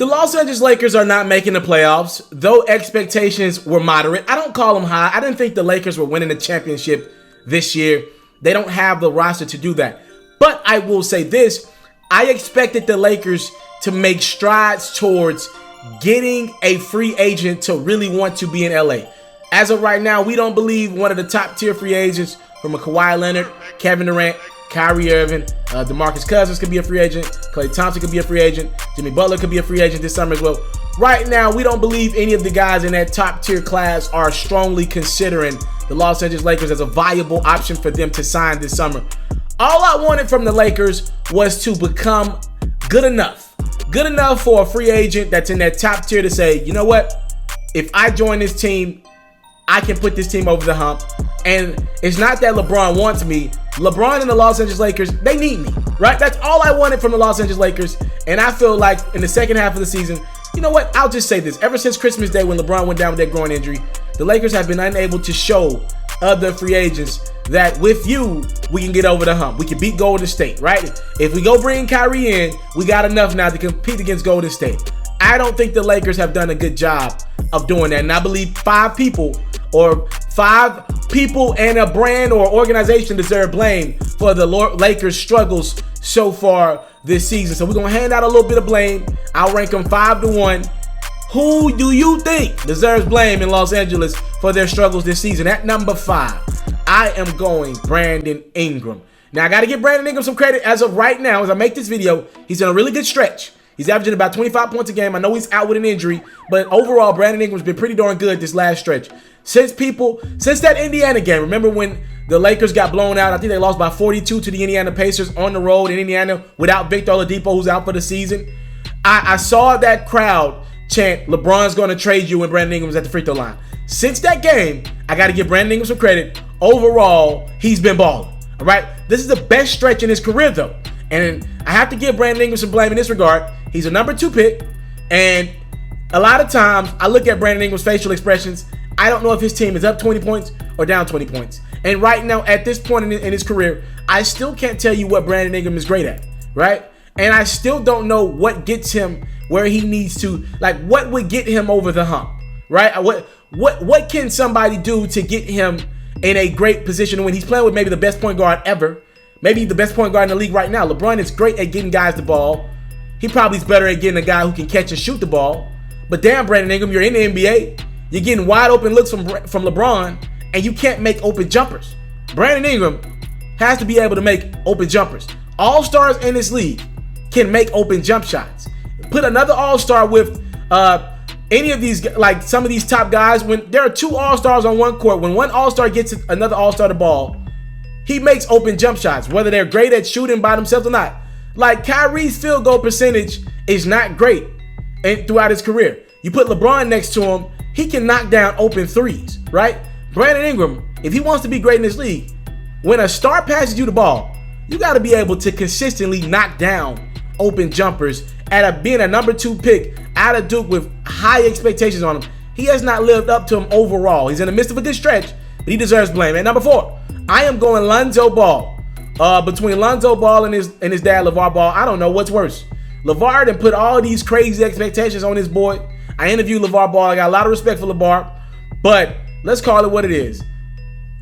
The Los Angeles Lakers are not making the playoffs, though expectations were moderate. I don't call them high. I didn't think the Lakers were winning the championship this year. They don't have the roster to do that. But I will say this, I expected the Lakers to make strides towards getting a free agent to really want to be in LA. As of right now, we don't believe one of the top tier free agents from a Kawhi Leonard, Kevin Durant, Kyrie Irving, DeMarcus Cousins could be a free agent, Klay Thompson could be a free agent, Jimmy Butler could be a free agent this summer as well. Right now, we don't believe any of the guys in that top tier class are strongly considering the Los Angeles Lakers as a viable option for them to sign this summer. All I wanted from the Lakers was to become good enough for a free agent that's in that top tier to say, you know what, if I join this team, I can put this team over the hump. And it's not that LeBron wants me. LeBron and the Los Angeles Lakers, they need me, right? That's all I wanted from the Los Angeles Lakers. And I feel like in the second half of the season, you know what? I'll just say this. Ever since Christmas Day when LeBron went down with that groin injury, the Lakers have been unable to show other free agents that with you, we can get over the hump. We can beat Golden State, right? If we go bring Kyrie in, we got enough now to compete against Golden State. I don't think the Lakers have done a good job of doing that. And I believe five people and a brand or organization deserve blame for the Lakers' struggles so far this season. So we're going to hand out a little bit of blame. I'll rank them 5-1. Who do you think deserves blame in Los Angeles for their struggles this season? At number 5, I am going Brandon Ingram. Now, I got to give Brandon Ingram some credit as of right now. As I make this video, he's in a really good stretch. He's averaging about 25 points a game. I know he's out with an injury, but overall, Brandon Ingram's been pretty darn good this last stretch. Since that Indiana game, remember when the Lakers got blown out? I think they lost by 42 to the Indiana Pacers on the road in Indiana without Victor Oladipo, who's out for the season. I saw that crowd chant, LeBron's going to trade you when Brandon Ingram was at the free throw line. Since that game, I got to give Brandon Ingram some credit. Overall, he's been balling. All right? This is the best stretch in his career, though. And I have to give Brandon Ingram some blame in this regard. He's a number 2 pick. And a lot of times, I look at Brandon Ingram's facial expressions. I don't know if his team is up 20 points or down 20 points. And right now, at this point in his career, I still can't tell you what Brandon Ingram is great at, right? And I still don't know what gets him where he needs to, like what would get him over the hump, right? What can somebody do to get him in a great position when he's playing with maybe the best point guard ever, maybe the best point guard in the league right now? LeBron is great at getting guys the ball. He probably is better at getting a guy who can catch and shoot the ball. But damn, Brandon Ingram, you're in the NBA. You're getting wide open looks from LeBron, and you can't make open jumpers. Brandon Ingram has to be able to make open jumpers. All-stars in this league can make open jump shots. Put another all-star with any of these, like some of these top guys. When there are 2 all-stars on one court, when one all-star gets another all-star the ball, he makes open jump shots, whether they're great at shooting by themselves or not. Like Kyrie's field goal percentage is not great throughout his career. You put LeBron next to him, he can knock down open threes, right? Brandon Ingram, if he wants to be great in this league, when a star passes you the ball, you got to be able to consistently knock down open jumpers. Being a number 2 pick out of Duke with high expectations on him, he has not lived up to him overall. He's in the midst of a good stretch, but he deserves blame. At number 4, I am going Lonzo Ball. Between Lonzo Ball and his dad, LeVar Ball, I don't know what's worse. LeVar done put all these crazy expectations on his boy. I interviewed LeVar Ball. I got a lot of respect for LeVar, but let's call it what it is.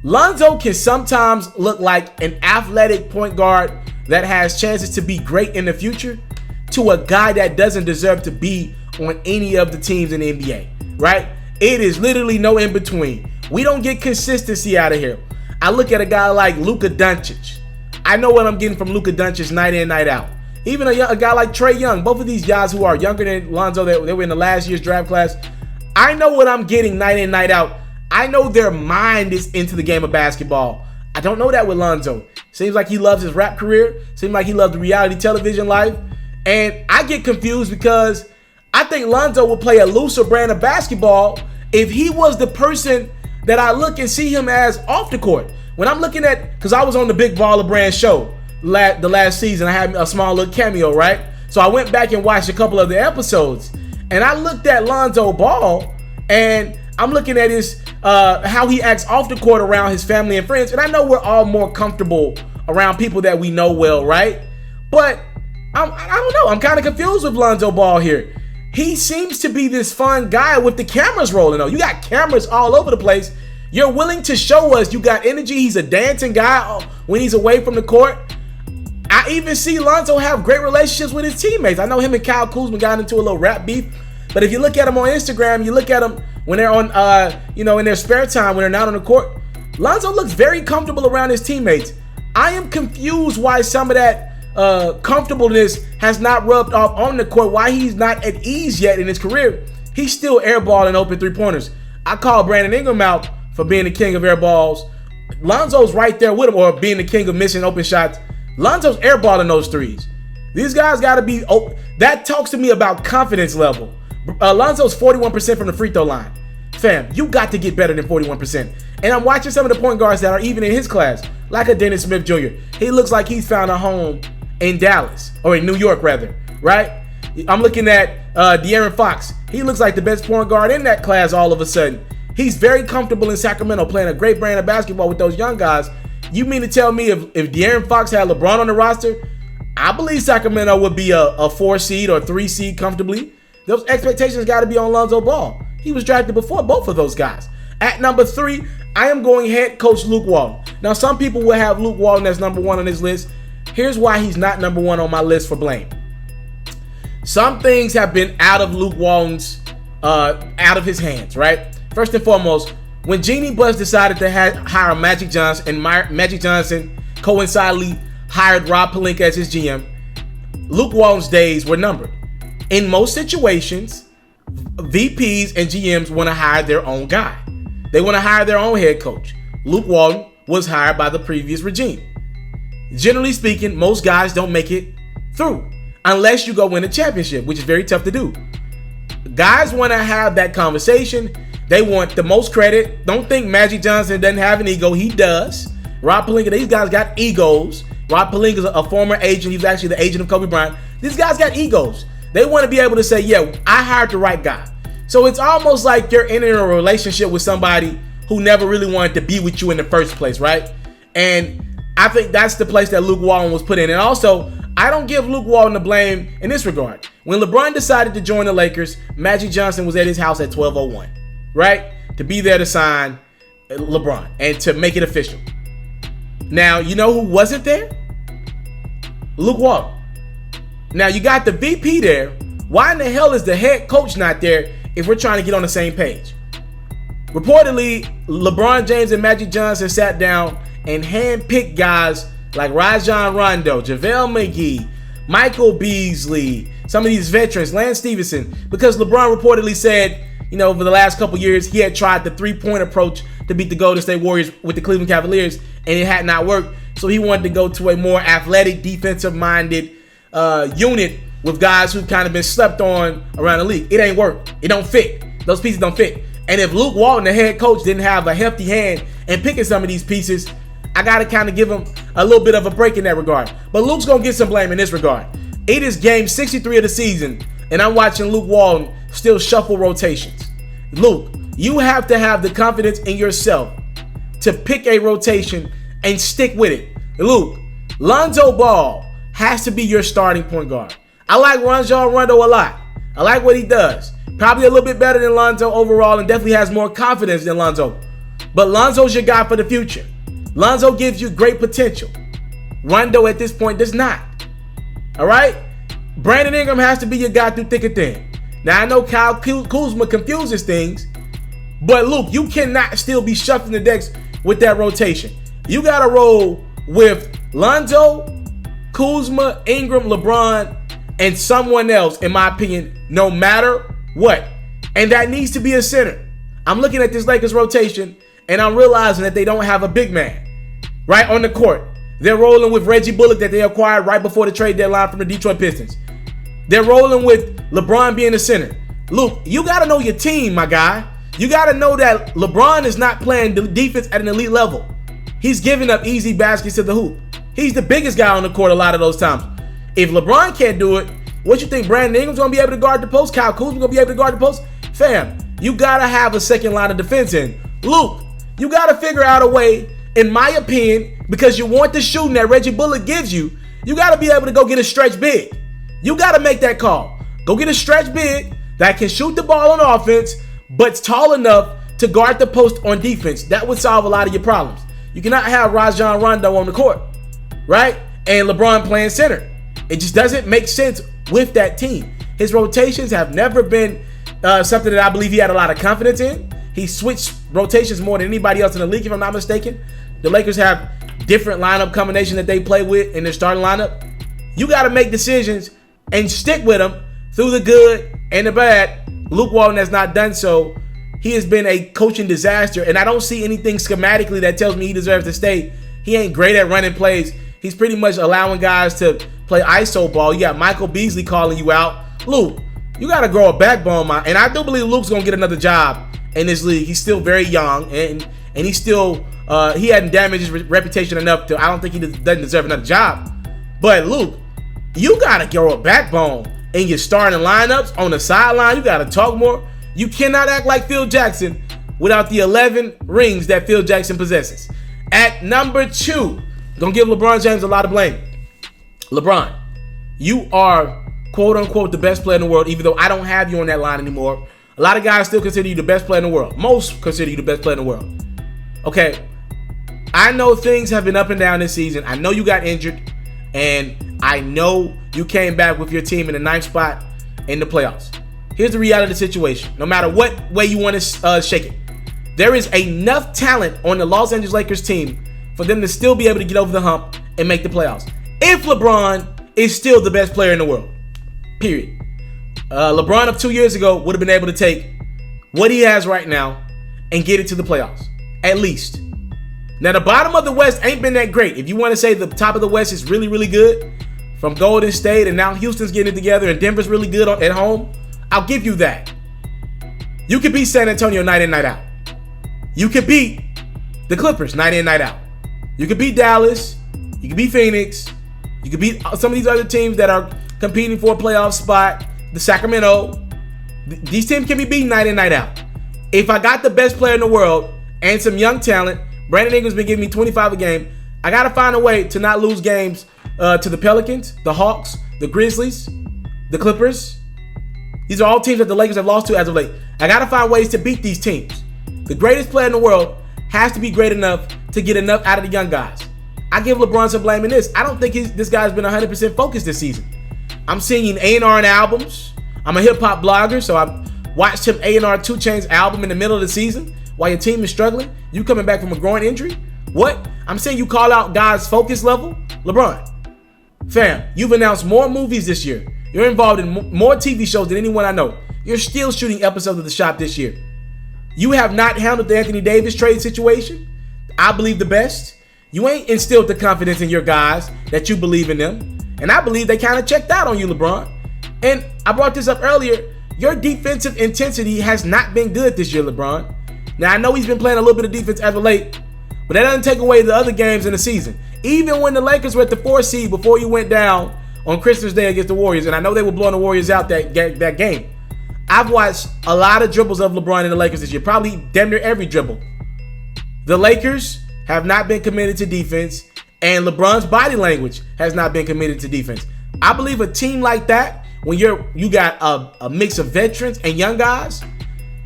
Lonzo can sometimes look like an athletic point guard that has chances to be great in the future to a guy that doesn't deserve to be on any of the teams in the NBA, right? It is literally no in between. We don't get consistency out of here. I look at a guy like Luka Doncic. I know what I'm getting from Luka Doncic night in, night out. Even a guy like Trae Young, both of these guys who are younger than Lonzo, they were in the last year's draft class. I know what I'm getting night in, night out. I know their mind is into the game of basketball. I don't know that with Lonzo. Seems like he loves his rap career. Seems like he loves the reality television life. And I get confused because I think Lonzo would play a looser brand of basketball if he was the person that I look and see him as off the court. When I'm looking at, because I was on the Big Baller Brand show the last season, I had a small little cameo, right? So I went back and watched a couple of the episodes, and I looked at Lonzo Ball, and I'm looking at his how he acts off the court around his family and friends, and I know we're all more comfortable around people that we know well, right? But I don't know. I'm kind of confused with Lonzo Ball here. he seems to be this fun guy with the cameras rolling on. You got cameras all over the place. You're willing to show us you got energy. He's a dancing guy when he's away from the court. I even see Lonzo have great relationships with his teammates. I know him and Kyle Kuzma got into a little rap beef, but if you look at him on Instagram, you look at him when they're on, in their spare time, when they're not on the court, Lonzo looks very comfortable around his teammates. I am confused why some of that comfortableness has not rubbed off on the court, why he's not at ease yet in his career. He's still airballing open three-pointers. I call Brandon Ingram out for being the king of airballs. Lonzo's right there with him, or being the king of missing open shots. Lonzo's airballing those threes. These guys got to be open. That talks to me about confidence level. Lonzo's 41% from the free throw line. Fam, you got to get better than 41%. And I'm watching some of the point guards that are even in his class, like a Dennis Smith Jr. He looks like he's found a home in Dallas, or in New York rather, right? I'm looking at De'Aaron Fox. He looks like the best point guard in that class all of a sudden. He's very comfortable in Sacramento playing a great brand of basketball with those young guys. You mean to tell me if De'Aaron Fox had LeBron on the roster, I believe Sacramento would be a 4 seed or 3 seed comfortably. Those expectations got to be on Lonzo Ball. He was drafted before both of those guys. At number 3, I am going head coach Luke Walton. Now, some people will have Luke Walton as number 1 on this list. Here's why he's not number 1 on my list for blame. Some things have been out of Luke Walton's, out of his hands, right? First and foremost, when Jeannie Buss decided to hire Magic Johnson, and Magic Johnson coincidentally hired Rob Pelinka as his GM, Luke Walton's days were numbered. In most situations, VPs and GMs want to hire their own guy. They want to hire their own head coach. Luke Walton was hired by the previous regime. Generally speaking, most guys don't make it through unless you go win a championship, which is very tough to do. Guys want to have that conversation. They want the most credit. Don't think Magic Johnson doesn't have an ego. He does. Rob Pelinka, these guys got egos. Rob Pelinka is a former agent. He was actually the agent of Kobe Bryant. These guys got egos. They want to be able to say, yeah, I hired the right guy. So it's almost like you're in a relationship with somebody who never really wanted to be with you in the first place, right? And I think that's the place that Luke Walton was put in. And also, I don't give Luke Walton the blame in this regard. When LeBron decided to join the Lakers, Magic Johnson was at his house at 12:01, right? To be there to sign LeBron and to make it official. Now, you know who wasn't there? Luke Walton. Now, you got the VP there. Why in the hell is the head coach not there if we're trying to get on the same page? Reportedly, LeBron James and Magic Johnson sat down and handpicked guys like Rajon Rondo, JaVale McGee, Michael Beasley, some of these veterans, Lance Stevenson, because LeBron reportedly said, over the last couple years, he had tried the three-point approach to beat the Golden State Warriors with the Cleveland Cavaliers, and it had not worked. So he wanted to go to a more athletic, defensive-minded unit with guys who've kind of been slept on around the league. It ain't work. It don't fit. Those pieces don't fit. And if Luke Walton, the head coach, didn't have a hefty hand in picking some of these pieces, I got to kind of give him a little bit of a break in that regard. But Luke's going to get some blame in this regard. It is game 63 of the season, and I'm watching Luke Walton still shuffle rotations. Luke, you have to have the confidence in yourself to pick a rotation and stick with it. Luke, Lonzo Ball has to be your starting point guard. I like Rajon Rondo a lot. I like what he does. Probably a little bit better than Lonzo overall, and definitely has more confidence than Lonzo. But Lonzo's your guy for the future. Lonzo gives you great potential. Rondo at this point does not. All right? Brandon Ingram has to be your guy through thick and thin. Now, I know Kyle Kuzma confuses things, but Luke, you cannot still be shuffling the decks with that rotation. You got to roll with Lonzo, Kuzma, Ingram, LeBron, and someone else, in my opinion, no matter what. And that needs to be a center. I'm looking at this Lakers rotation, and I'm realizing that they don't have a big man right on the court. They're rolling with Reggie Bullock that they acquired right before the trade deadline from the Detroit Pistons. They're rolling with LeBron being the center. Luke, you got to know your team, my guy. You got to know that LeBron is not playing defense at an elite level. He's giving up easy baskets to the hoop. He's the biggest guy on the court a lot of those times. If LeBron can't do it, what you think Brandon Ingram's going to be able to guard the post? Kyle Kuzma's going to be able to guard the post? Fam, you got to have a second line of defense in. Luke, you got to figure out a way, in my opinion, because you want the shooting that Reggie Bullock gives you, you got to be able to go get a stretch big. You got to make that call. Go get a stretch big that can shoot the ball on offense, but's tall enough to guard the post on defense. That would solve a lot of your problems. You cannot have Rajon Rondo on the court, right? And LeBron playing center. It just doesn't make sense with that team. His rotations have never been something that I believe he had a lot of confidence in. He switched rotations more than anybody else in the league, if I'm not mistaken. The Lakers have different lineup combinations that they play with in their starting lineup. You got to make decisions and stick with them through the good and the bad. Luke Walton has not done so. He has been a coaching disaster, and I don't see anything schematically that tells me he deserves to stay. He ain't great at running plays. He's pretty much allowing guys to play ISO ball. You got Michael Beasley calling you out. Luke, you got to grow a backbone, man. And I do believe Luke's going to get another job in this league. He's still very young, and he's still he hadn't damaged his reputation enough to, I don't think he doesn't deserve another job. But Luke, you got to grow a backbone in your starting lineups on the sideline. You got to talk more. You cannot act like Phil Jackson without the 11 rings that Phil Jackson possesses. At number 2, gonna give LeBron James a lot of blame. LeBron, you are quote unquote the best player in the world, even though I don't have you on that line anymore. A lot of guys still consider you the best player in the world. Most consider you the best player in the world. Okay, I know things have been up and down this season. I know you got injured, and I know you came back with your team in the 9th spot in the playoffs. Here's the reality of the situation. No matter what way you want to shake it, there is enough talent on the Los Angeles Lakers team for them to still be able to get over the hump and make the playoffs. If LeBron is still the best player in the world, period. LeBron of 2 years ago would have been able to take what he has right now and get it to the playoffs, at least. Now, the bottom of the West ain't been that great. If you want to say the top of the West is really, really good, from Golden State and now Houston's getting it together and Denver's really good at home, I'll give you that. You could beat San Antonio night in, night out. You could beat the Clippers night in, night out. You could beat Dallas. You could beat Phoenix. You could beat some of these other teams that are competing for a playoff spot. The Sacramento. These teams can be beaten night in, night out. If I got the best player in the world and some young talent, Brandon Ingram's been giving me 25 a game, I got to find a way to not lose games to the Pelicans, the Hawks, the Grizzlies, the Clippers. These are all teams that the Lakers have lost to as of late. I got to find ways to beat these teams. The greatest player in the world has to be great enough to get enough out of the young guys. I give LeBron some blame in this. I don't think this guy's been 100% focused this season. I'm singing A&R and albums. I'm a hip-hop blogger, so I watched him A&R 2 Chainz album in the middle of the season while your team is struggling. You coming back from a groin injury? What? I'm saying you call out guys' focus level? LeBron, fam, you've announced more movies this year. You're involved in more TV shows than anyone I know. You're still shooting episodes of The Shop this year. You have not handled the Anthony Davis trade situation, I believe, the best. You ain't instilled the confidence in your guys that you believe in them. And I believe they kind of checked out on you, LeBron. And I brought this up earlier. Your defensive intensity has not been good this year, LeBron. Now, I know he's been playing a little bit of defense as of late, but that doesn't take away the other games in the season. Even when the Lakers were at the 4th seed before you went down on Christmas Day against the Warriors, and I know they were blowing the Warriors out that game. I've watched a lot of dribbles of LeBron and the Lakers this year, probably damn near every dribble. The Lakers have not been committed to defense, and LeBron's body language has not been committed to defense. I believe a team like that, when you got a mix of veterans and young guys,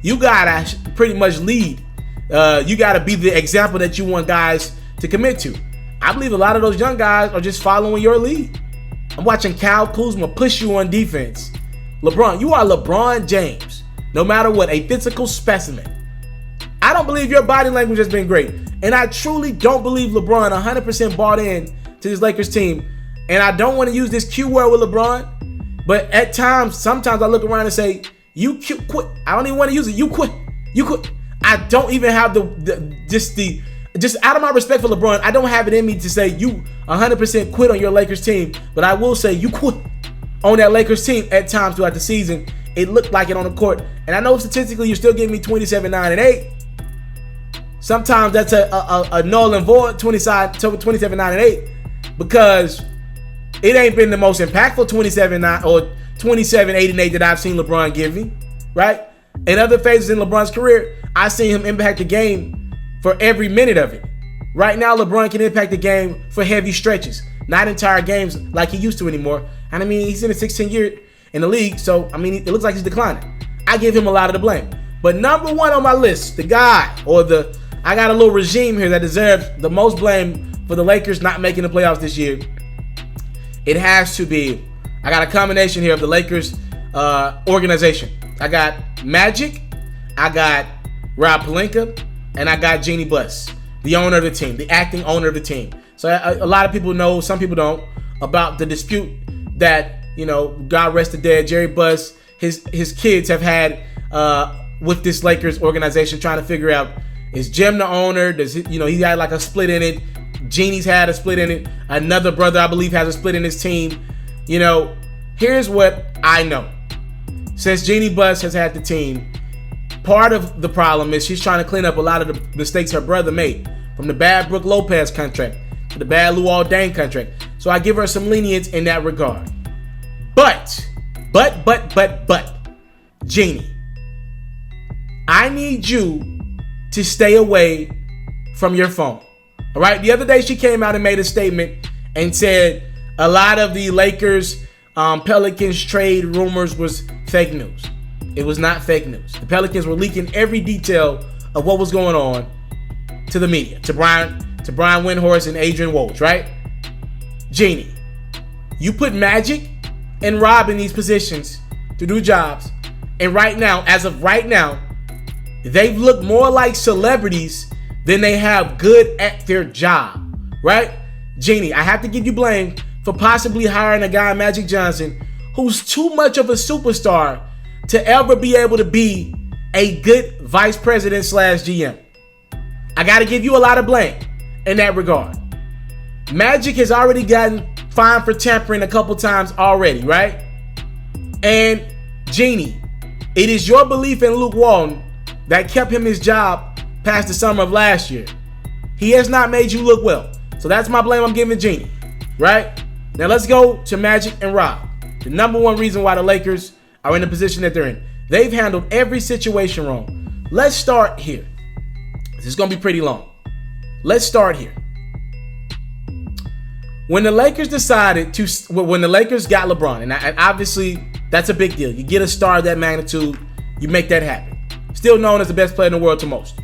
you gotta pretty much lead. You gotta be the example that you want guys to commit to. I believe a lot of those young guys are just following your lead. I'm watching Kyle Kuzma push you on defense. LeBron, you are LeBron James. No matter what, a physical specimen. I don't believe your body language has been great. And I truly don't believe LeBron 100% bought in to this Lakers team. And I don't want to use this Q word with LeBron. But at times, sometimes I look around and say, you quit. I don't even want to use it. You quit. You quit. I don't even have just out of my respect for LeBron, I don't have it in me to say you 100% quit on your Lakers team. But I will say you quit on that Lakers team at times throughout the season. It looked like it on the court. And I know statistically you're still giving me 27, 9, and 8. Sometimes that's a null and void 27, 9, and 8 because it ain't been the most impactful 27, 9 or 27, 8, and 8 that I've seen LeBron give me, right? In other phases in LeBron's career, I've seen him impact the game for every minute of it. Right now, LeBron can impact the game for heavy stretches, not entire games like he used to anymore. And I mean, he's in his 16th year in the league, so I mean, it looks like he's declining. I give him a lot of the blame. But number one on my list, I got a little regime here that deserves the most blame for the Lakers not making the playoffs this year. It has to be, I got a combination here of the Lakers organization. I got Magic, I got Rob Pelinka, and I got Jeanie Buss, the owner of the team, the acting owner of the team. So a lot of people know, some people don't, about the dispute that, God rest the dead, Jerry Buss, his kids have had with this Lakers organization, trying to figure out, is Jim the owner? Does he had like a split in it? Jeannie's had a split in it. Another brother, I believe, has a split in his team. Here's what I know. Since Jeanie Buss has had the team, part of the problem is she's trying to clean up a lot of the mistakes her brother made, from the bad Brooke Lopez contract to the bad Luol Deng contract. So I give her some lenience in that regard. But, Jeanie, I need you to stay away from your phone. All right? The other day she came out and made a statement and said a lot of the Lakers Pelicans trade rumors was fake news. It was not fake news. The Pelicans were leaking every detail of what was going on to the media, to Brian Windhorst and Adrian Woj, right? Jeanie, you put Magic and Rob in these positions to do jobs, and as of right now, they've looked more like celebrities than they have good at their job, right? Jeanie, I have to give you blame for possibly hiring a guy, Magic Johnson, who's too much of a superstar to ever be able to be a good vice president / GM. I got to give you a lot of blame in that regard. Magic has already gotten fined for tampering a couple times already, right? And Jeanie, it is your belief in Luke Walton that kept him his job past the summer of last year. He has not made you look well. So that's my blame I'm giving Jeanie, right? Now let's go to Magic and Rob. The number one reason why the Lakers are in the position that they're in. They've handled every situation wrong. Let's start here. This is going to be pretty long. Let's start here. When the Lakers got LeBron, and obviously that's a big deal. You get a star of that magnitude, you make that happen. Still known as the best player in the world to most.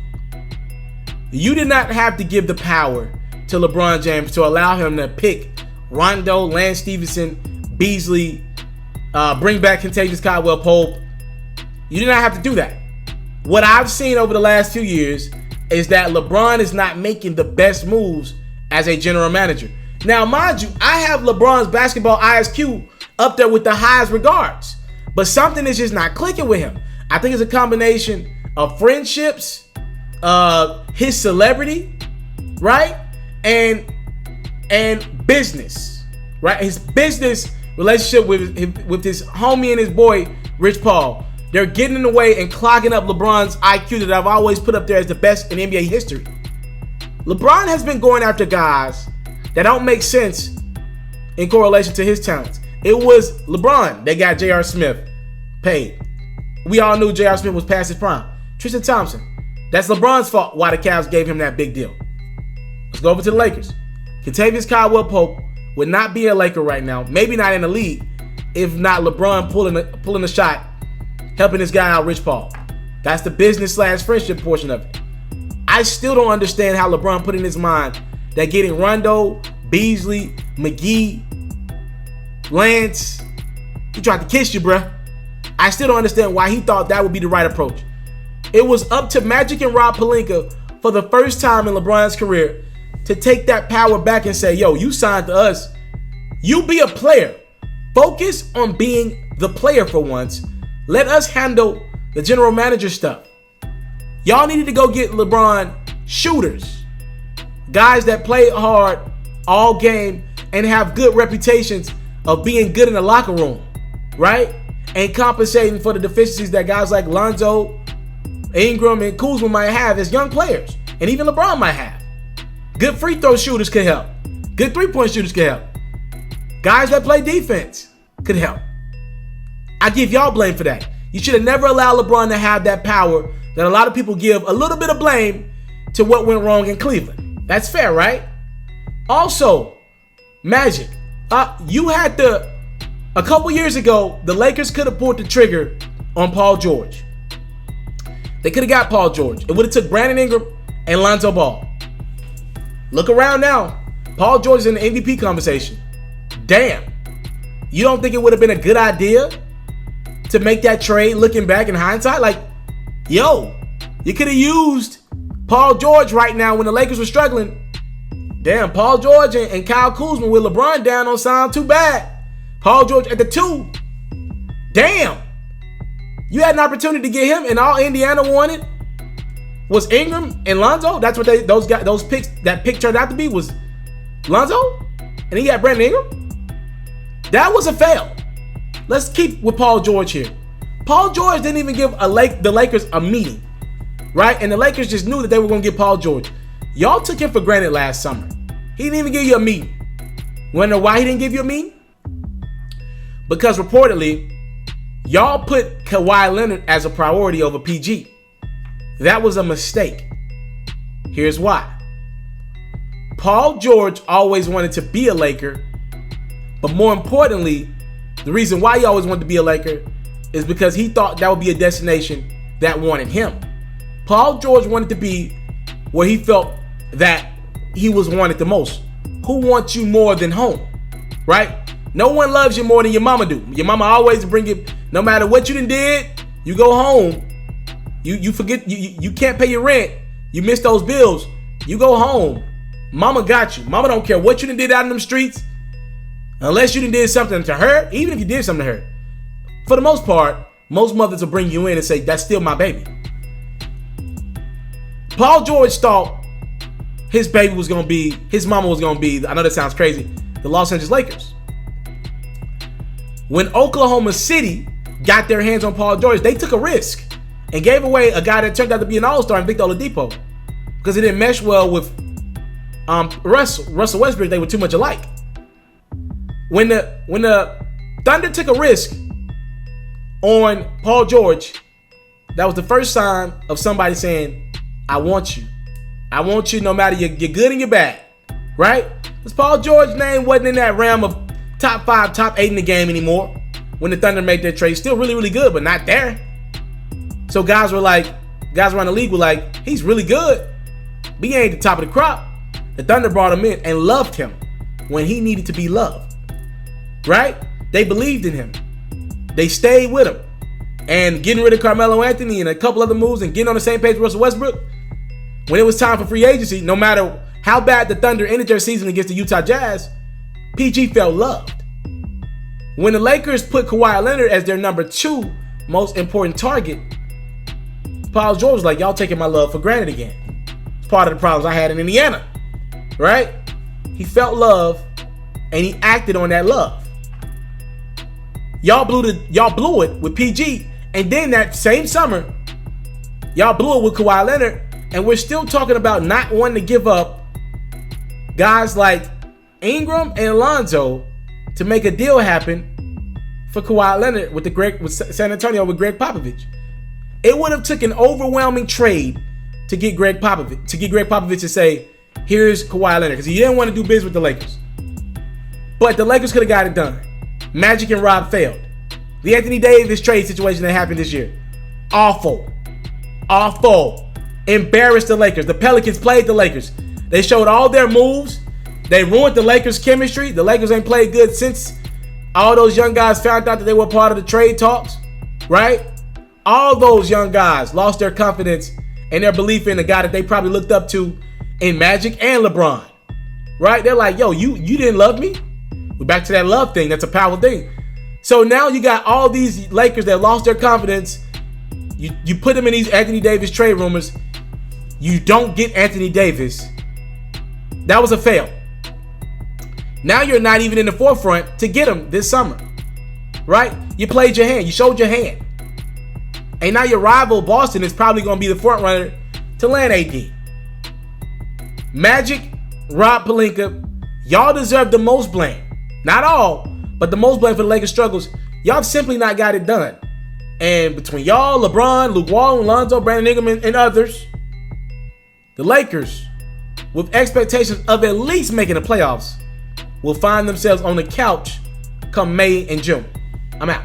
You did not have to give the power to LeBron James to allow him to pick Rondo, Lance Stevenson, Beasley, bring back Contagious Caldwell-Pope. You did not have to do that. What I've seen over the last few years is that LeBron is not making the best moves as a general manager. Now, mind you, I have LeBron's basketball IQ up there with the highest regards, but something is just not clicking with him. I think it's a combination of friendships, his celebrity, right? And business, right? His business relationship with his homie and his boy, Rich Paul. They're getting in the way and clogging up LeBron's IQ that I've always put up there as the best in NBA history. LeBron has been going after guys that don't make sense in correlation to his talents. It was LeBron that got J.R. Smith paid. We all knew J.R. Smith was past his prime. Tristan Thompson. That's LeBron's fault why the Cavs gave him that big deal. Let's go over to the Lakers. Contagious Caldwell-Pope would not be a Laker right now, maybe not in the league, if not LeBron pulling the shot, helping this guy out, Rich Paul. That's the business / friendship portion of it. I still don't understand how LeBron put in his mind that getting Rondo, Beasley, McGee, Lance, he tried to kiss you, bruh. I still don't understand why he thought that would be the right approach. It was up to Magic and Rob Pelinka for the first time in LeBron's career to take that power back and say, yo, you signed to us. You be a player. Focus on being the player for once. Let us handle the general manager stuff. Y'all needed to go get LeBron shooters. Guys that play hard all game and have good reputations of being good in the locker room, right? And compensating for the deficiencies that guys like Lonzo, Ingram, and Kuzma might have as young players. And even LeBron might have. Good free throw shooters could help. Good three-point shooters could help. Guys that play defense could help. I give y'all blame for that. You should have never allowed LeBron to have that power that a lot of people give a little bit of blame to what went wrong in Cleveland. That's fair, right? Also, Magic. A couple years ago, the Lakers could have pulled the trigger on Paul George. They could have got Paul George. It would have took Brandon Ingram and Lonzo Ball. Look around now. Paul George is in the MVP conversation. Damn. You don't think it would have been a good idea to make that trade looking back in hindsight? Like, yo, you could have used Paul George right now when the Lakers were struggling. Damn, Paul George and Kyle Kuzma with LeBron down on sound too bad. Paul George at the 2. Damn. You had an opportunity to get him, and all Indiana wanted was Ingram and Lonzo. That's what those picks, that pick turned out to be, was Lonzo, and he got Brandon Ingram. That was a fail. Let's keep with Paul George here. Paul George didn't even give the Lakers a meeting, right? And the Lakers just knew that they were going to get Paul George. Y'all took him for granted last summer. He didn't even give you a meeting. Wanna know why he didn't give you a meeting? Because reportedly, y'all put Kawhi Leonard as a priority over PG. That was a mistake. Here's why. Paul George always wanted to be a Laker, but more importantly, the reason why he always wanted to be a Laker is because he thought that would be a destination that wanted him. Paul George wanted to be where he felt that he was wanted the most. Who wants you more than home, right? No one loves you more than your mama do. Your mama always bring you, no matter what you done did, you go home. You forget, you can't pay your rent. You miss those bills. You go home. Mama got you. Mama don't care what you done did out in them streets. Unless you done did something to her, even if you did something to her. For the most part, most mothers will bring you in and say, that's still my baby. Paul George thought his baby was going to be, his mama was going to be, I know that sounds crazy, the Los Angeles Lakers. When Oklahoma City got their hands on Paul George, they took a risk and gave away a guy that turned out to be an all-star in Victor Oladipo because it didn't mesh well with Russell Westbrook. They were too much alike. When the Thunder took a risk on Paul George, that was the first sign of somebody saying, I want you. I want you no matter your good and your bad, right? Because Paul George's name wasn't in that realm of top 5, top 8 in the game anymore when the Thunder made their trade. Still really, really good, but not there. So guys around the league were like, he's really good, but he ain't the top of the crop. The Thunder brought him in and loved him when he needed to be loved, right? They believed in him. They stayed with him. And getting rid of Carmelo Anthony and a couple other moves and getting on the same page with Russell Westbrook, when it was time for free agency, no matter how bad the Thunder ended their season against the Utah Jazz, PG felt loved. When the Lakers put Kawhi Leonard as their number 2 most important target, Paul George was like, y'all taking my love for granted again. It's part of the problems I had in Indiana, right? He felt love and he acted on that love. Y'all blew it with PG, and then that same summer, y'all blew it with Kawhi Leonard, and we're still talking about not wanting to give up guys like Ingram and Lonzo to make a deal happen for Kawhi Leonard with San Antonio with Greg Popovich. It would have took an overwhelming trade to get Greg Popovich to say, here's Kawhi Leonard, because he didn't want to do business with the Lakers. But the Lakers could have got it done. Magic and Rob failed. The Anthony Davis trade situation that happened this year, awful. Embarrassed the Lakers. The Pelicans played the Lakers. They showed all their moves. They ruined the Lakers' chemistry. The Lakers ain't played good since all those young guys found out that they were part of the trade talks, right? All those young guys lost their confidence and their belief in the guy that they probably looked up to in Magic and LeBron, right? They're like, yo, you didn't love me? We're back to that love thing. That's a powerful thing. So now you got all these Lakers that lost their confidence. You put them in these Anthony Davis trade rumors. You don't get Anthony Davis. That was a fail. Now you're not even in the forefront to get him this summer, right? You played your hand. You showed your hand. And now your rival Boston is probably going to be the front runner to land AD. Magic, Rob Pelinka, y'all deserve the most blame. Not all, but the most blame for the Lakers' struggles. Y'all simply not got it done. And between y'all, LeBron, Luke Walton, Lonzo, Brandon Ingram, and others, the Lakers, with expectations of at least making the playoffs, will find themselves on the couch come May and June. I'm out.